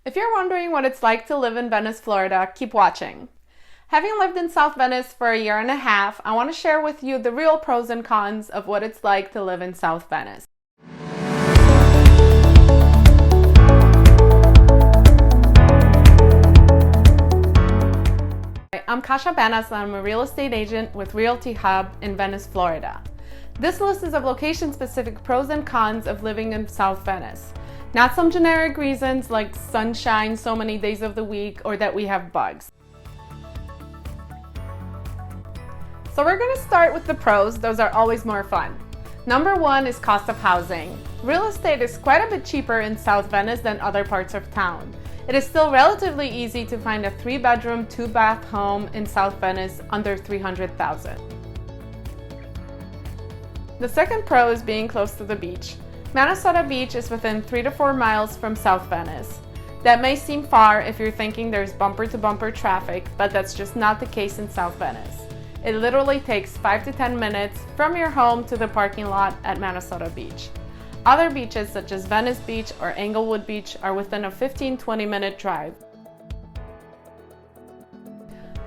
If you're wondering what it's like to live in Venice, Florida, keep watching. Having lived in South Venice for a year and a half, I want to share with you the real pros and cons of what it's like to live in South Venice. I'm Kasha Banas and I'm a real estate agent with Realty Hub in Venice, Florida. This list is of location-specific pros and cons of living in South Venice. Not some generic reasons like sunshine so many days of the week or that we have bugs. So we're going to start with the pros. Those are always more fun. Number one is cost of housing. Real estate is quite a bit cheaper in South Venice than other parts of town. It is still relatively easy to find a 3-bedroom, 2-bath home in South Venice under $300,000. The second pro is being close to the beach. Minnesota Beach is within 3 to 4 miles from South Venice. That may seem far if you're thinking there's bumper-to-bumper traffic, but that's just not the case in South Venice. It literally takes 5 to 10 minutes from your home to the parking lot at Minnesota Beach. Other beaches such as Venice Beach or Englewood Beach are within a 15-20 minute drive.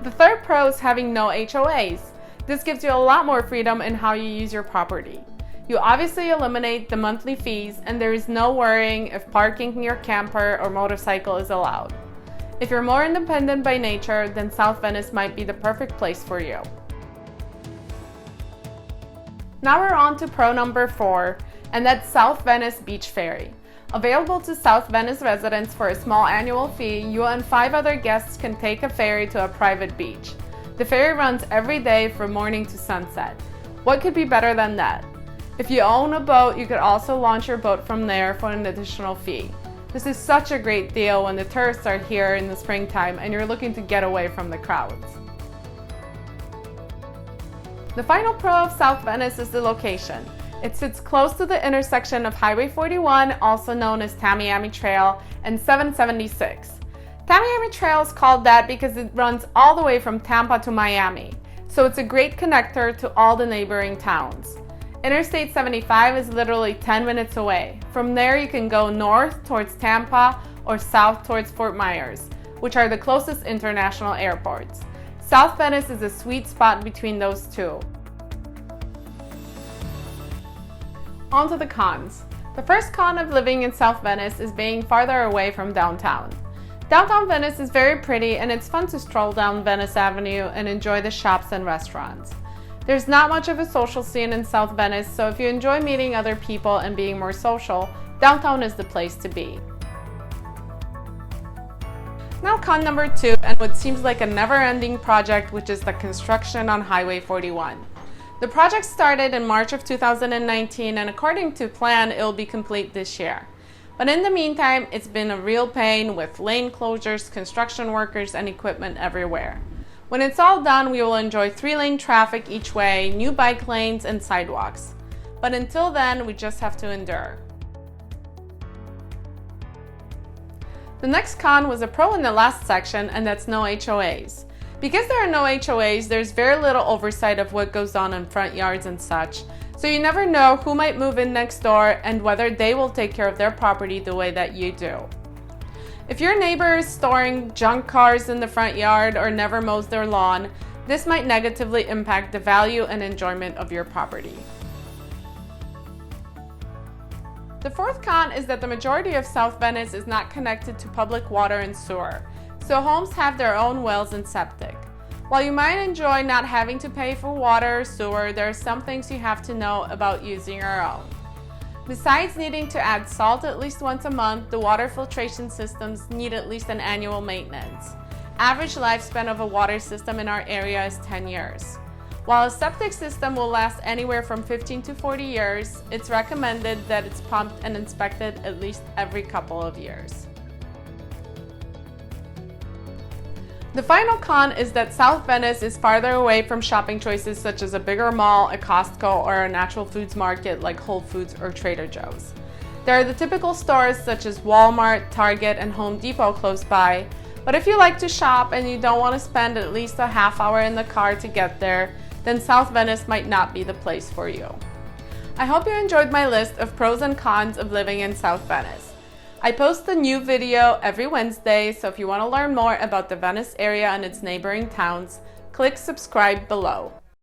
The third pro is having no HOAs. This gives you a lot more freedom in how you use your property. You obviously eliminate the monthly fees and there is no worrying if parking in your camper or motorcycle is allowed. If you're more independent by nature, then South Venice might be the perfect place for you. Now we're on to pro number 4, and that's South Venice Beach Ferry. Available to South Venice residents for a small annual fee, you and 5 other guests can take a ferry to a private beach. The ferry runs every day from morning to sunset. What could be better than that? If you own a boat, you could also launch your boat from there for an additional fee. This is such a great deal when the tourists are here in the springtime and you're looking to get away from the crowds. The final pro of South Venice is the location. It sits close to the intersection of Highway 41, also known as Tamiami Trail, and 776. Tamiami Trail is called that because it runs all the way from Tampa to Miami, so it's a great connector to all the neighboring towns. Interstate 75 is literally 10 minutes away. From there you can go north towards Tampa or south towards Fort Myers, which are the closest international airports. South Venice is a sweet spot between those two. On to the cons. The first con of living in South Venice is being farther away from downtown. Downtown Venice is very pretty and it's fun to stroll down Venice Avenue and enjoy the shops and restaurants. There's not much of a social scene in South Venice, so if you enjoy meeting other people and being more social, downtown is the place to be. Now con number 2, and what seems like a never-ending project, which is the construction on Highway 41. The project started in March of 2019 and according to plan, it will be complete this year. But in the meantime, it's been a real pain with lane closures, construction workers, and equipment everywhere. When it's all done, we will enjoy 3-lane traffic each way, new bike lanes, and sidewalks. But until then, we just have to endure. The next con was a pro in the last section, and that's no HOAs. Because there are no HOAs, there's very little oversight of what goes on in front yards and such, so you never know who might move in next door and whether they will take care of their property the way that you do. If your neighbor is storing junk cars in the front yard or never mows their lawn, this might negatively impact the value and enjoyment of your property. The fourth con is that the majority of South Venice is not connected to public water and sewer, so homes have their own wells and septic. While you might enjoy not having to pay for water or sewer, there are some things you have to know about using your own. Besides needing to add salt at least once a month, the water filtration systems need at least an annual maintenance. Average lifespan of a water system in our area is 10 years. While a septic system will last anywhere from 15 to 40 years, it's recommended that it's pumped and inspected at least every couple of years. The final con is that South Venice is farther away from shopping choices such as a bigger mall, a Costco, or a natural foods market like Whole Foods or Trader Joe's. There are the typical stores such as Walmart, Target, and Home Depot close by, but if you like to shop and you don't want to spend at least a half hour in the car to get there, then South Venice might not be the place for you. I hope you enjoyed my list of pros and cons of living in South Venice. I post a new video every Wednesday, so if you want to learn more about the Venice area and its neighboring towns, click subscribe below.